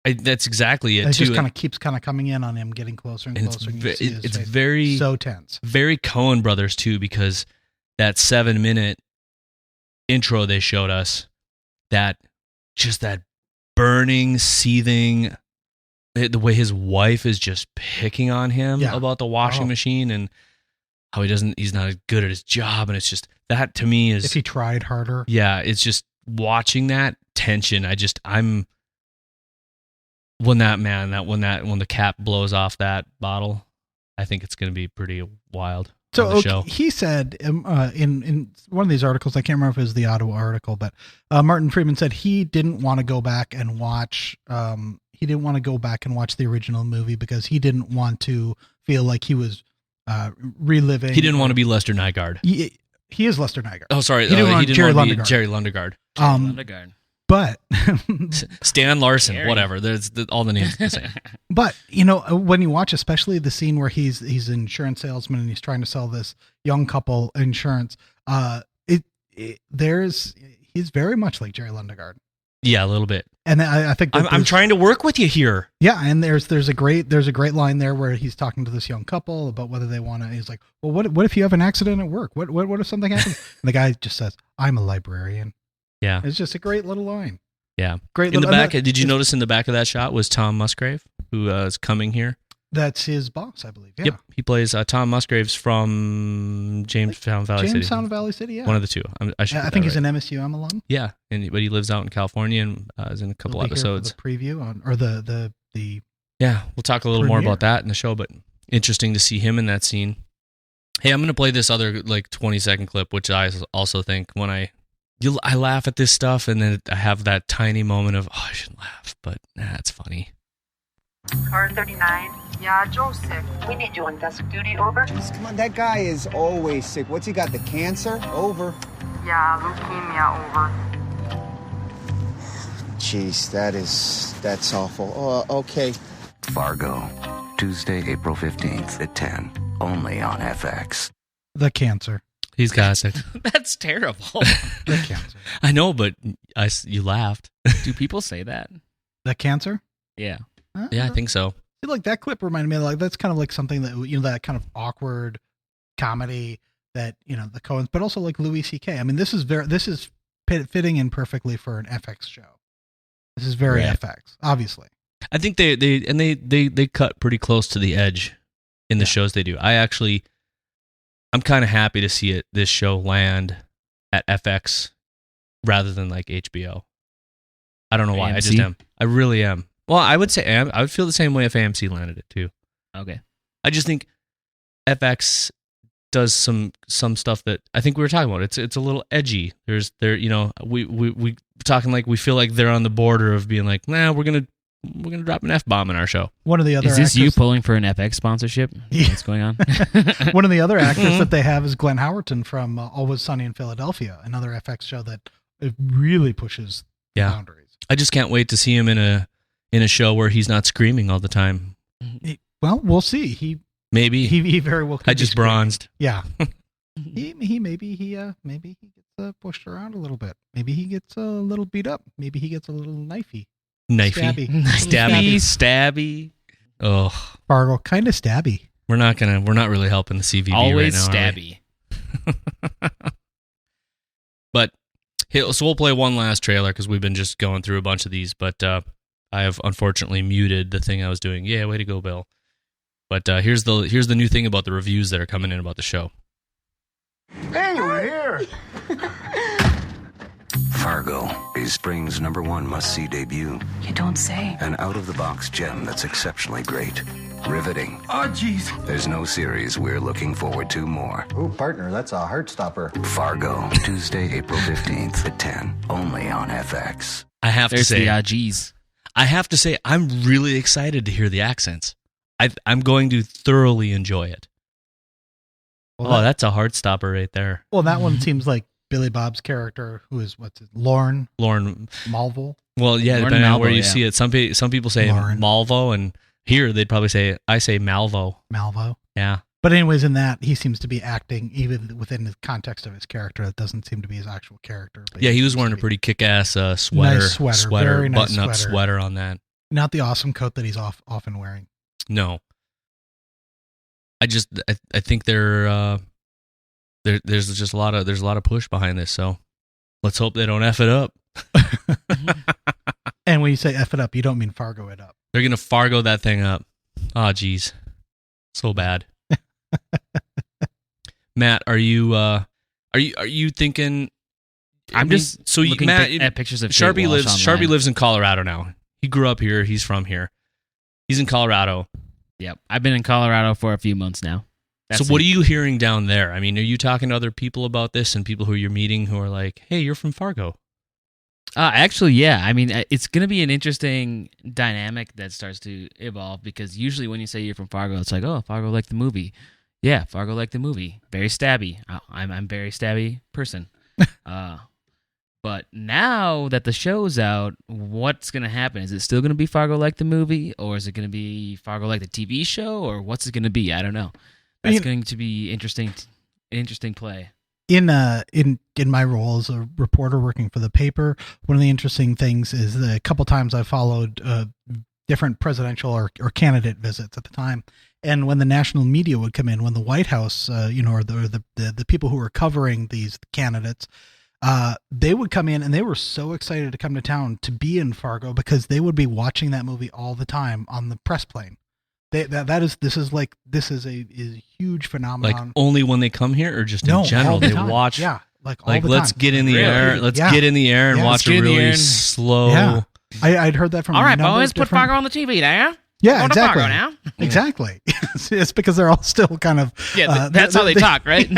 That's exactly it. It too. just kind of keeps coming in on him, getting closer and closer. It's very so tense, very Coen Brothers too, because that 7-minute intro they showed us, that burning, seething, the way his wife is just picking on him about the washing machine and how he's not as good at his job, and it's just that to me is, if he tried harder. Yeah, it's just watching that tension. When the cap blows off that bottle, I think it's going to be pretty wild. So on the show. He said in one of these articles, I can't remember if it was the Ottawa article, but Martin Freeman said he didn't want to go back and watch. He didn't want to go back and watch the original movie because he didn't want to feel like he was reliving. He didn't want to be Lester Nygaard. He is Lester Nygaard. Oh, sorry, he didn't want Jerry to be Lundegaard. Jerry Lundegaard. Lundegaard. But Stan Larson, whatever. There's all the names the same. But when you watch, especially the scene where he's an insurance salesman and he's trying to sell this young couple insurance, he's very much like Jerry Lundegaard. Yeah, a little bit. And I think I'm trying to work with you here. Yeah, and there's a great line there where he's talking to this young couple about whether they want to. He's like, well, what if you have an accident at work? What if something happens? And the guy just says, I'm a librarian. Yeah. It's just a great little line. Yeah. Great. In the back, did you notice in the back of that shot was Tom Musgrave, who is coming here? That's his boss, I believe. Yeah. Yep. He plays Tom Musgrave's from Jamestown Valley City. Jamestown Valley City, yeah. One of the two. I think he's an MSUM alum. Yeah, but he lives out in California and is in a couple episodes. The preview or the Yeah, we'll talk a little more about that in the show, but interesting to see him in that scene. Hey, I'm going to play this other 20-second clip, which I also think when I laugh at this stuff, and then I have that tiny moment of, I shouldn't laugh, but it's funny. Car 39. Yeah, Joe's sick. We need you on desk duty, over. Come on, that guy is always sick. What's he got, the cancer? Over. Yeah, leukemia, over. Jeez, that's awful. Oh, okay. Fargo, Tuesday, April 15th at 10, only on FX. The cancer. He's got it. That's terrible. The cancer. I know, but you laughed. Do people say that? The cancer? Yeah. Yeah, I think so. Like that clip reminded me of like that's kind of like something that that kind of awkward comedy that the Coens, but also like Louis C.K. I mean, this is fitting in perfectly for an FX show. This is very FX, obviously. I think they cut pretty close to the edge in the shows they do. I'm kind of happy to see this show land at FX rather than like HBO. I don't know why. AMC? I just am. I really am. Well, I would say I would feel the same way if AMC landed it too. Okay. I just think FX does some stuff that I think we were talking about. It's a little edgy. We talking like we feel like they're on the border of being like, nah, we're gonna drop an F-bomb in our show. One of the other is this you pulling for an FX sponsorship? Yeah. What's going on? One of the other actors that they have is Glenn Howerton from Always Sunny in Philadelphia, another FX show that it really pushes the boundaries. I just can't wait to see him in a show where he's not screaming all the time. Well, we'll see. He very well could I just bronzed. Yeah. Maybe he gets pushed around a little bit. Maybe he gets a little beat up. Maybe he gets a little knifey. Stabby. Oh, Fargo, kind of stabby. We're not really helping the CVB Always right now. stabby. But so we'll play one last trailer because we've been just going through a bunch of these. But I have unfortunately muted the thing I was doing. Yeah, way to go, Bill. But here's the new thing about the reviews that are coming in about the show. Hey, we're here. Fargo is spring's #1 must-see debut. You don't say. An out-of-the-box gem that's exceptionally great. Riveting. Oh, jeez. There's no series we're looking forward to more. Ooh, partner, that's a heart stopper. Fargo, Tuesday, April 15th at 10, only on FX. I have There's to say, the G's. I have to say, I'm really excited to hear the accents. I'm going to thoroughly enjoy it. Well, that's a heart stopper right there. Well, that one seems like Billy Bob's character, who is Lorne Malvo. Well, yeah, Lorne depending on Malvo, where you see it. Some people say Lorne. Malvo, and here they'd probably say Malvo. Malvo. Yeah. But anyways, in that, he seems to be acting even within the context of his character. That doesn't seem to be his actual character. But Yeah, he was wearing a pretty kick-ass sweater. Nice sweater. Very nice button-up sweater on that. Not the awesome coat that he's often wearing. No. I think there's just a lot of push behind this, so let's hope they don't F it up. And when you say F it up, you don't mean Fargo it up. They're gonna Fargo that thing up. Oh, geez, so bad. Matt, are you thinking? So Matt, at pictures of Charpie Kate Walsh Charpie online. lives in Colorado now. He grew up here. He's from here. He's in Colorado. Yep, I've been in Colorado for a few months now. So what are you hearing down there? I mean, are you talking to other people about this and people who you're meeting who are like, hey, you're from Fargo? Actually, yeah. I mean, it's going to be an interesting dynamic that starts to evolve because usually when you say you're from Fargo, it's like, oh, Fargo like the movie. Yeah, Fargo like the movie. Very stabby. I'm a very stabby person. But now that the show's out, what's going to happen? Is it still going to be Fargo like the movie, or is it going to be Fargo like the TV show, or what's it going to be? I don't know. That's going to be interesting play. In my role as a reporter working for the paper, one of the interesting things is that a couple times I followed different presidential or candidate visits at the time, and when the national media would come in, when the White House, or the people who were covering these candidates. They would come in and they were so excited to come to town to be in Fargo because they would be watching that movie all the time on the press plane. This is a huge phenomenon. Like only when they come here, or just in general they watch. Yeah, like all the time. Let's get in the air. Let's get in the air and watch a really slow. Yeah, I'd heard that from. All right, boys, put Fargo on the TV there. Yeah, exactly. Fargo now. Exactly. It's because they're all still kind of. Yeah, that's how they talk, right?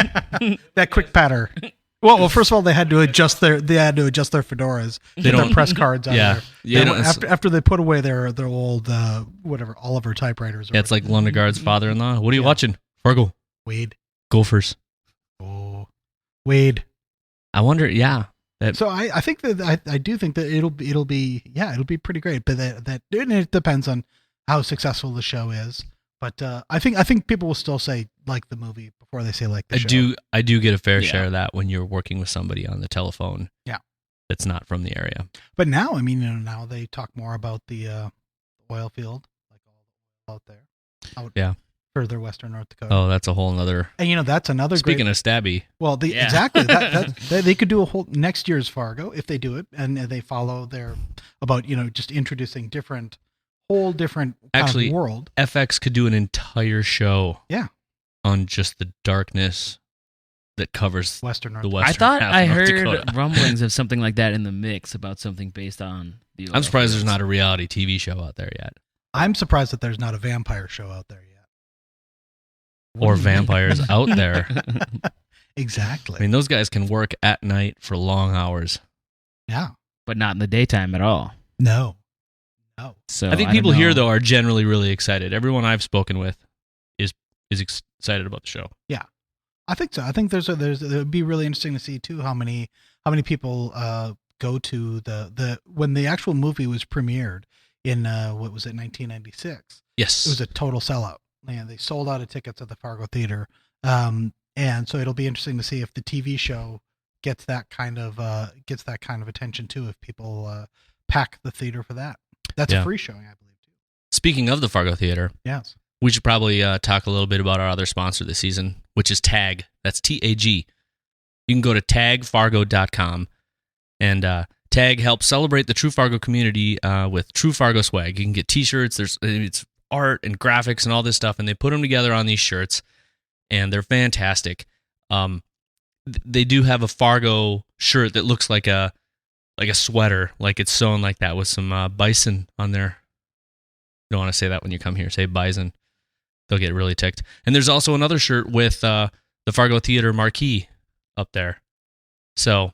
That quick patter. Well, first of all, they had to adjust their fedoras, get their press cards out of there. Yeah, after they put away their old Oliver typewriters. It's like Lundegaard's father-in-law. What are you watching? Fargo. Wade. Gophers. Oh, Wade. I wonder. Yeah. So I think that I do think that it'll be pretty great, but that it depends on how successful the show is. But I think people will still say like the movie before they say like the show. I do get a fair share of that when you're working with somebody on the telephone. Yeah, that's not from the area. But now, I mean, now they talk more about the oil field. out there. Out Yeah. further western North Dakota. Oh, that's a whole nother. And that's another. Speaking of stabby. Well, exactly. They could do a whole next year's Fargo if they do it, and they follow their about just introducing whole different kind of world. FX could do an entire show. Yeah. On just the darkness that covers the western I half thought of I North heard Dakota. rumblings of something like that in the mix about something based on the. I'm surprised there's not a reality TV show out there yet. I'm surprised that there's not a vampire show out there yet. Or vampires out there. Exactly. I mean, those guys can work at night for long hours. Yeah. But not in the daytime at all. No. So I think people here, though, are generally really excited. Everyone I've spoken with is excited about the show. Yeah. I think so. I think it would be really interesting to see, too, how many people go to when the actual movie was premiered in, 1996. Yes. It was a total sellout. And they sold out of tickets at the Fargo Theatre. And so it'll be interesting to see if the TV show gets that kind of attention, too, if people pack the theater for that. That's a free showing, I believe, too. Speaking of the Fargo Theatre. Yes. We should probably talk a little bit about our other sponsor this season, which is TAG. That's TAG. You can go to tagfargo.com, and TAG helps celebrate the True Fargo community with True Fargo swag. You can get T-shirts. It's art and graphics and all this stuff, and they put them together on these shirts, and they're fantastic. They do have a Fargo shirt that looks like a sweater, like it's sewn like that with some bison on there. You don't want to say that when you come here. Say bison. They'll get really ticked. And there's also another shirt with the Fargo Theatre marquee up there. So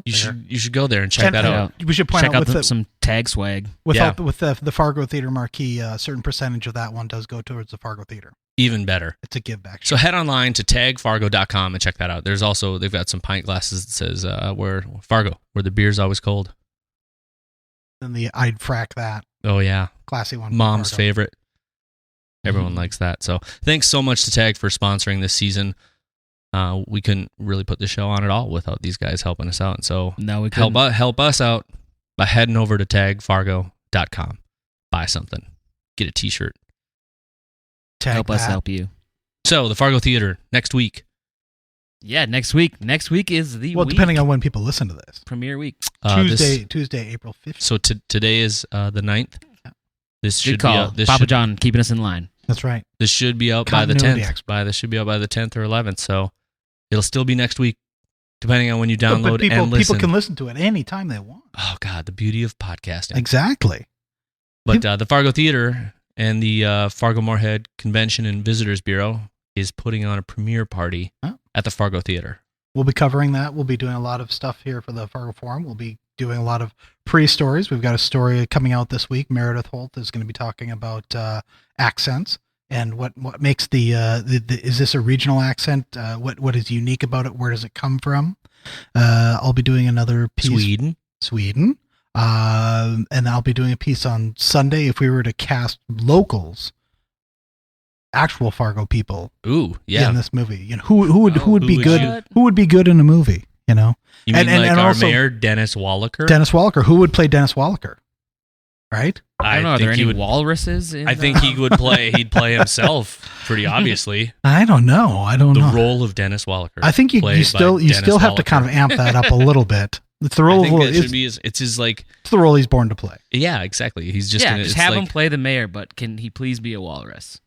you should go there and check that out. We should point out with some tag swag. With the Fargo Theatre marquee, a certain percentage of that one does go towards the Fargo Theatre. Even better. It's a give back. So head online to tagfargo.com and check that out. There's also, they've got some pint glasses that says where Fargo, where the beer's always cold. And I'd frack that. Oh yeah. Classy one. Mom's favorite. Everyone likes that. So thanks so much to Tag for sponsoring this season. We couldn't really put the show on at all without these guys helping us out. And so no, we couldn't. help us out by heading over to tagfargo.com. Buy something. Get a T-shirt. Help us help you. So the Fargo Theatre next week. Yeah, next week. Next week is the week. Depending on when people listen to this. Premiere week. Tuesday, April 5th. So today is the 9th. This Good should call. be Papa John keeping us in line. That's right. This should be out by the 10th. This should be out by the 10th or 11th. So it'll still be next week, depending on when you download and listen. People can listen to it anytime they want. Oh God, the beauty of podcasting. Exactly. But the Fargo Theatre and the Fargo-Moorhead Convention and Visitors Bureau is putting on a premiere party at the Fargo Theatre. We'll be covering that. We'll be doing a lot of stuff here for the Fargo Forum. We'll be doing a lot of pre-stories. We've got a story coming out this week. Meredith Holt is going to be talking about accents and what makes the is this a regional accent? What is unique about it? Where does it come from? I'll be doing another piece. Sweden. And I'll be doing a piece on Sunday if we were to cast locals, actual Fargo people. Ooh, yeah. In this movie, who would be good? Who would be good in a movie? You mean and our also, mayor, Dennis Wallaker? Dennis Wallaker. Who would play Dennis Wallaker? Right? I don't know. Are there any walruses? I think he would play. He'd play himself pretty obviously. I don't know. The role of Dennis Wallaker. I think you still have to kind of amp that up a little bit. It's the role. It's the role he's born to play. Yeah, exactly. He's just just have him play the mayor, but can he please be a walrus?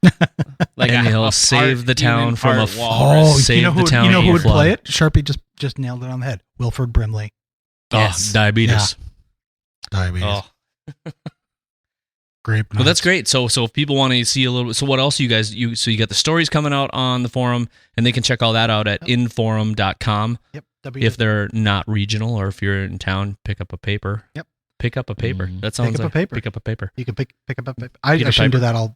And he'll save the town from a walrus. You know who would play it? Sharpie just nailed it on the head. Wilford Brimley. Yes. Diabetes. Yeah. Diabetes. Oh. Great. Well, that's great. So if people want to see a little, so what else you got the stories coming out on the forum, and they can check all that out at inforum.com. Yep. If they're not regional, or if you're in town, pick up a paper. Yep. Pick up a paper. That sounds pick up like a paper. Pick up a paper. You can pick up a paper. I shouldn't do that. I'll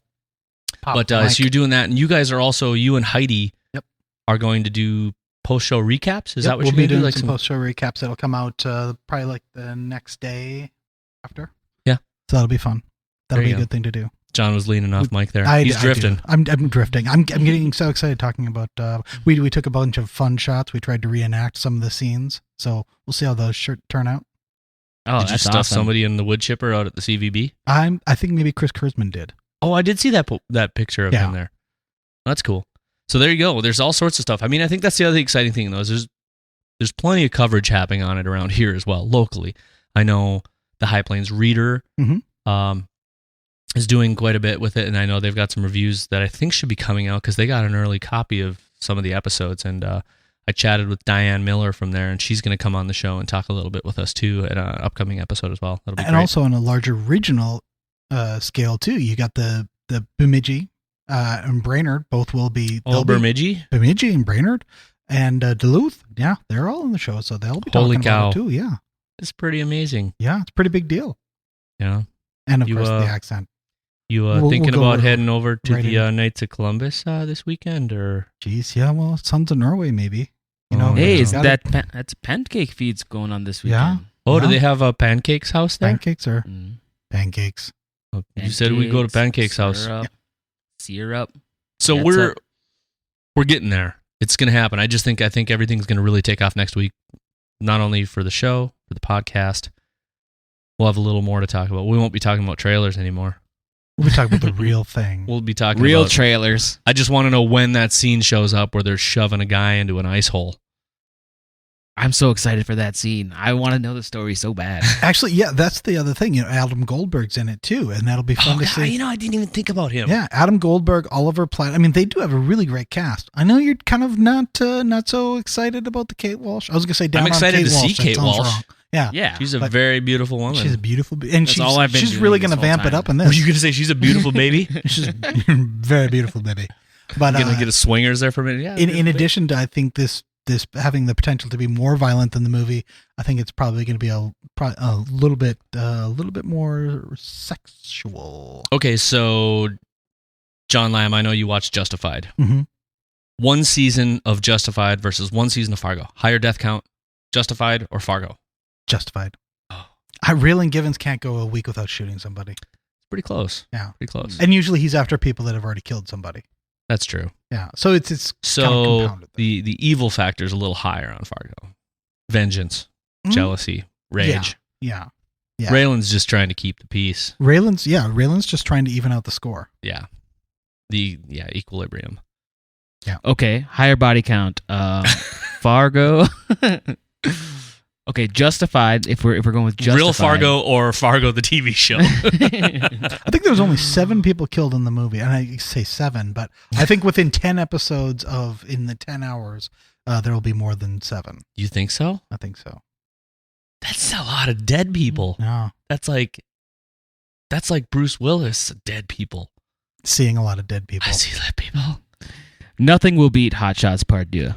pop. But so you're doing that, and you guys are also, you and Heidi are going to do post-show recaps. Is that what we'll you're be doing? Like some post-show recaps that'll come out probably like the next day after. Yeah. So that'll be fun. That'll be a good thing to do. John was leaning off mic there. He's drifting. I'm drifting. I'm getting so excited talking about. We took a bunch of fun shots. We tried to reenact some of the scenes. So we'll see how those turn out. Oh, did you stuff somebody in the wood chipper out at the CVB? I think maybe Chris Kurzman did. Oh, I did see that picture of him there. That's cool. So there you go. There's all sorts of stuff. I mean, I think that's the other exciting thing, though. Is there's plenty of coverage happening on it around here as well, locally. I know the High Plains Reader is doing quite a bit with it, and I know they've got some reviews that I think should be coming out because they got an early copy of some of the episodes, and I chatted with Diane Miller from there, and she's going to come on the show and talk a little bit with us, too, at an upcoming episode as well. That'll be great. Also on a larger regional scale, too, you got the Bemidji and Brainerd, both will be... Bemidji? Bemidji and Brainerd, and Duluth, yeah, they're all in the show, so they'll be talking about it, too, yeah. It's pretty amazing. Yeah, it's a pretty big deal. Yeah. And, of course, the accent. You thinking about heading over to the Knights of Columbus this weekend, or? Jeez, yeah. Well, Sons of Norway, maybe. Hey, that's pancake feeds going on this weekend. Yeah. Oh, do they have a Pancake's house there? Pancakes or pancakes? Oh, you said we go to Pancake's house. Syrup. So we're getting there. It's going to happen. I think everything's going to really take off next week. Not only for the show, for the podcast. We'll have a little more to talk about. We won't be talking about trailers anymore. We'll be talking about the real thing. We'll be talking real about trailers. I just want to know when that scene shows up where they're shoving a guy into an ice hole. I'm so excited for that scene. I want to know the story so bad. Actually, yeah, that's the other thing. Adam Goldberg's in it too, and that'll be fun to see. I didn't even think about him. Yeah, Adam Goldberg, Oliver Platt. I mean, they do have a really great cast. I know you're kind of not so excited about the Kate Walsh. I was going to say down I'm excited on Kate to Walsh. see Kate Walsh. Yeah, she's a very beautiful woman. She's a beautiful, and That's all I've been she's doing really this going to whole vamp it time. up in this. Were you going to say she's a beautiful baby? She's a very beautiful baby. But going to get a swingers there for a minute. Yeah. In addition to, I think this having the potential to be more violent than the movie, I think it's probably going to be a little bit more sexual. Okay, so John Lamb, I know you watched Justified. Mm-hmm. One season of Justified versus one season of Fargo. Higher death count, Justified or Fargo? Justified. Raylan Givens can't go a week without shooting somebody. It's pretty close. Yeah, pretty close. And usually he's after people that have already killed somebody. That's true. Yeah, so it's so kind of compounded. The evil factor is a little higher on Fargo. Vengeance, jealousy, rage. Yeah. Raylan's just trying to keep the peace. Raylan's just trying to even out the score. Yeah. Equilibrium. Yeah. Okay, higher body count. Fargo. Okay, Justified. If we're going with Justified, real Fargo or Fargo the TV show. I think there was only 7 people killed in the movie, and I say 7, but I think within 10 episodes in the 10 hours, there will be more than 7. You think so? I think so. That's a lot of dead people. No, that's like Bruce Willis, dead people. Seeing a lot of dead people. I see dead people. Nothing will beat Hot Shots Part 2.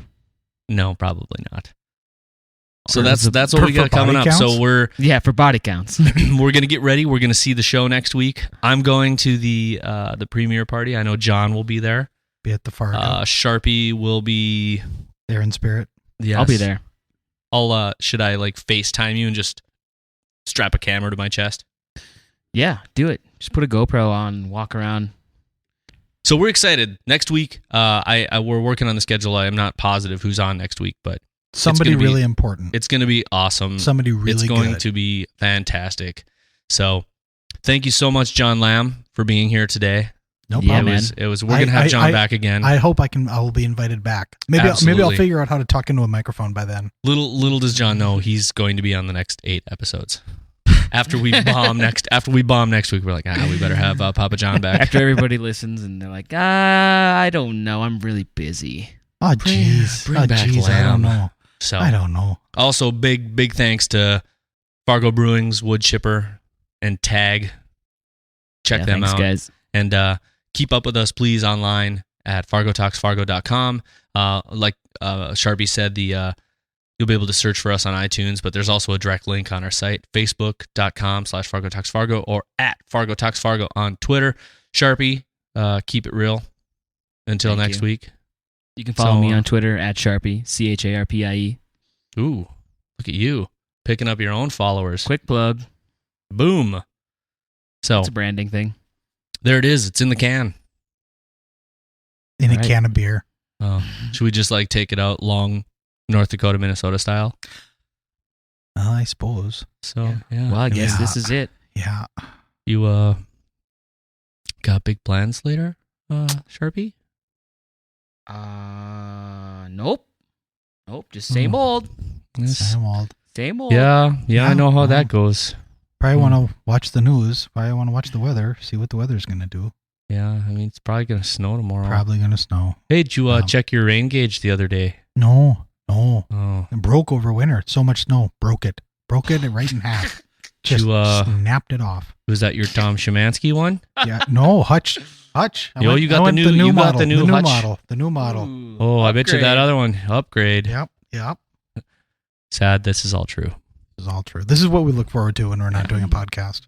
No, probably not. So that's what we got coming up. Counts? So for body counts. We're gonna get ready. We're gonna see the show next week. I'm going to the premiere party. I know John will be there. Be at the Fargo. Sharpie will be there in spirit. Yes. I'll be there. Should I FaceTime you and just strap a camera to my chest? Yeah, do it. Just put a GoPro on, walk around. So we're excited. Next week, we're working on the schedule. I am not positive who's on next week, but somebody really important. It's going to be awesome. Somebody really good. It's going to be fantastic. So thank you so much, John Lamb, for being here today. No problem. Man. We're going to have John back again. I hope I will be invited back. Maybe I'll figure out how to talk into a microphone by then. Little does John know he's going to be on the next 8 episodes. After we bomb next week, we're like, we better have Papa John back. After everybody listens and they're like, I don't know, I'm really busy. Oh jeez, bring back Lamb. I don't know. So I don't know. Also, big thanks to Fargo Brewing's Wood Chipper and Tag. Check them out, guys. And keep up with us, please, online at fargotalksfargo.com. Like Charpie said, you'll be able to search for us on iTunes, but there's also a direct link on our site, facebook.com/FargoTalksFargo or at FargoTalksFargo on Twitter. Charpie, keep it real until next week. You can follow me on Twitter at Charpie, CHARPIE. Ooh, look at you picking up your own followers. Quick plug. Boom. So it's a branding thing. There it is. It's in the can. In a can of beer. Should we just take it out long North Dakota, Minnesota style? I suppose. So, yeah. Well, I guess this is it. Yeah. You Got big plans later, Charpie? Nope. Just same old. Same old. Same old. Yeah, I know how that goes. Probably want to watch the news. Probably want to watch the weather. See what the weather's going to do. Yeah, I mean, it's probably going to snow tomorrow. Probably going to snow. Hey, did you check your rain gauge the other day? No. Oh. It broke over winter. So much snow. Broke it right in half. Just snapped it off. Was that your Tom Szymanski one? Yeah. No, Hutch. You got the new model. The new model. Oh, I bet you that other one. Upgrade. Yep. Sad. This is all true. This is all true. This is what we look forward to when we're not doing a podcast.